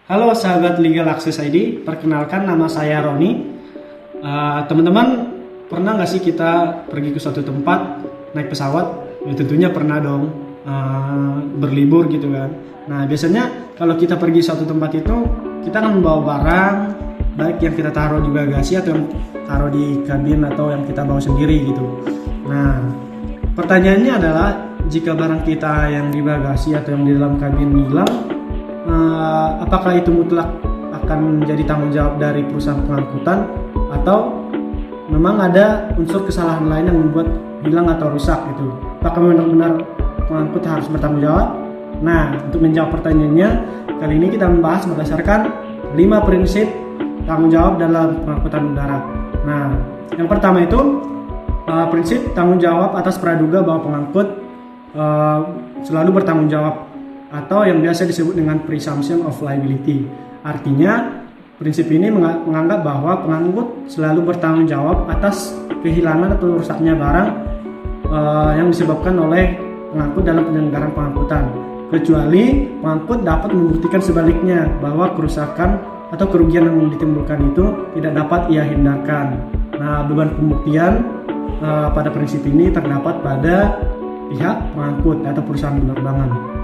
Halo sahabat Legal Access ID, perkenalkan nama saya Roni. Teman-teman, pernah nggak sih kita pergi ke suatu tempat naik pesawat? Ya, tentunya pernah dong, berlibur gitu kan. Nah biasanya kalau kita pergi suatu tempat itu, kita akan membawa barang, baik yang kita taruh di bagasi atau yang taruh di kabin atau yang kita bawa sendiri gitu. Nah pertanyaannya adalah, jika barang kita yang di bagasi atau yang di dalam kabin hilang, apakah itu mutlak akan menjadi tanggung jawab dari perusahaan pengangkutan, atau memang ada unsur kesalahan lain yang membuat hilang atau rusak gitu? Apakah benar-benar pengangkut harus bertanggung jawab? Nah, untuk menjawab pertanyaannya, kali ini kita membahas berdasarkan 5 prinsip tanggung jawab dalam pengangkutan udara. Nah, yang pertama itu prinsip tanggung jawab atas praduga bahwa pengangkut selalu bertanggung jawab, atau yang biasa disebut dengan presumption of liability. Artinya, prinsip ini menganggap bahwa pengangkut selalu bertanggung jawab atas kehilangan atau rusaknya barang yang disebabkan oleh pengangkut dalam penyelenggaraan pengangkutan, kecuali pengangkut dapat membuktikan sebaliknya, bahwa kerusakan atau kerugian yang ditimbulkan itu tidak dapat ia hindarkan. Nah, beban pembuktian pada prinsip ini terdapat pada pihak pengangkut atau perusahaan penerbangan.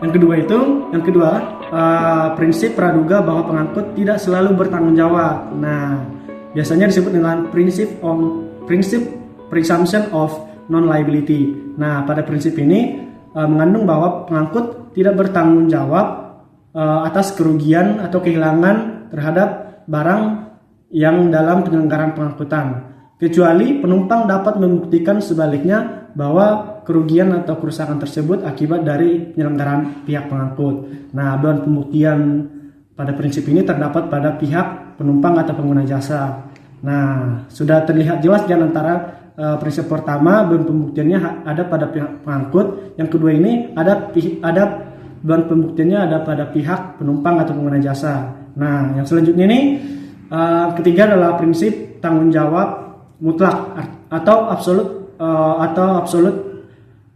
Yang kedua, prinsip praduga bahwa pengangkut tidak selalu bertanggung jawab. Nah, biasanya disebut dengan prinsip presumption of non-liability. Nah, pada prinsip ini mengandung bahwa pengangkut tidak bertanggung jawab atas kerugian atau kehilangan terhadap barang yang dalam penyelenggaraan pengangkutan, kecuali penumpang dapat membuktikan sebaliknya, bahwa kerugian atau kerusakan tersebut akibat dari penyelenggaraan pihak pengangkut. Nah, beban pembuktian pada prinsip ini terdapat pada pihak penumpang atau pengguna jasa. Nah, sudah terlihat jelas di antara prinsip pertama, beban pembuktiannya ada pada pihak pengangkut. Yang kedua ini ada beban pembuktiannya ada pada pihak penumpang atau pengguna jasa. Nah, yang selanjutnya ini ketiga adalah prinsip tanggung jawab mutlak atau absolute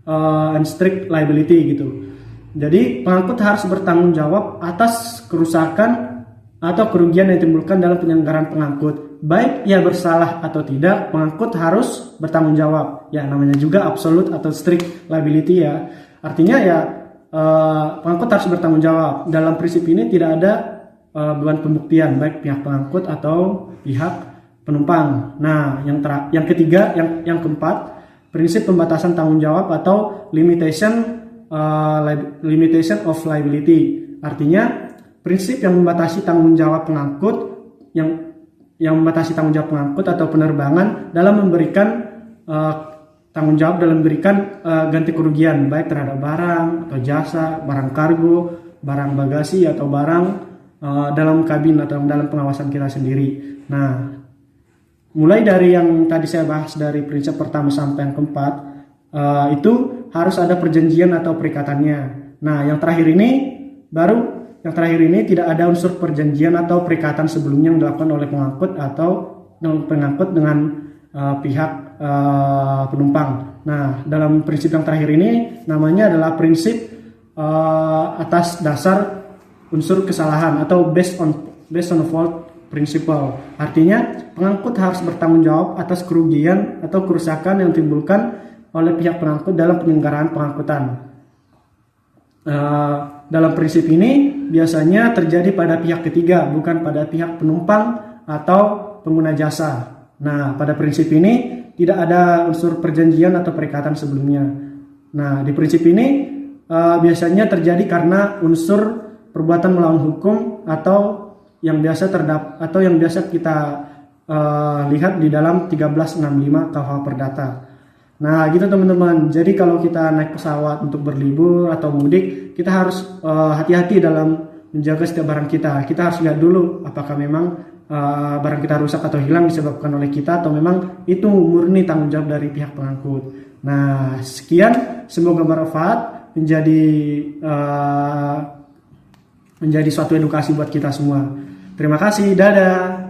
and strict liability gitu. Jadi pengangkut harus bertanggung jawab atas kerusakan atau kerugian yang ditimbulkan dalam penyelenggaraan pengangkut, baik ia bersalah atau tidak. Pengangkut harus bertanggung jawab. Ya, namanya juga absolute atau strict liability ya. Artinya ya pengangkut harus bertanggung jawab. Dalam prinsip ini tidak ada beban pembuktian baik pihak pengangkut atau pihak penumpang. Nah, yang keempat, prinsip pembatasan tanggung jawab atau limitation of liability. Artinya, prinsip yang membatasi tanggung jawab pengangkut yang membatasi tanggung jawab pengangkut atau penerbangan dalam memberikan tanggung jawab dalam memberikan ganti kerugian baik terhadap barang atau jasa, barang kargo, barang bagasi atau barang dalam kabin atau dalam pengawasan kita sendiri. Nah, mulai dari yang tadi saya bahas dari prinsip pertama sampai yang keempat, itu harus ada perjanjian atau perikatannya. Nah, yang terakhir ini tidak ada unsur perjanjian atau perikatan sebelumnya yang dilakukan oleh pengangkut dengan pihak penumpang. Nah, dalam prinsip yang terakhir ini namanya adalah prinsip atas dasar unsur kesalahan atau based on fault principle. Artinya, pengangkut harus bertanggung jawab atas kerugian atau kerusakan yang ditimbulkan oleh pihak pengangkut dalam penyelenggaraan pengangkutan. Dalam prinsip ini biasanya terjadi pada pihak ketiga, bukan pada pihak penumpang atau pengguna jasa. Nah, pada prinsip ini tidak ada unsur perjanjian atau perikatan sebelumnya. Nah, di prinsip ini biasanya terjadi karena unsur perbuatan melawan hukum atau yang biasa kita lihat di dalam 1365 KUH Perdata. Nah, gitu teman-teman. Jadi kalau kita naik pesawat untuk berlibur atau mudik, kita harus hati-hati dalam menjaga setiap barang kita. Kita harus lihat dulu apakah memang barang kita rusak atau hilang disebabkan oleh kita, atau memang itu murni tanggung jawab dari pihak pengangkut. Nah, sekian, semoga bermanfaat, menjadi suatu edukasi buat kita semua. Terima kasih, dadah.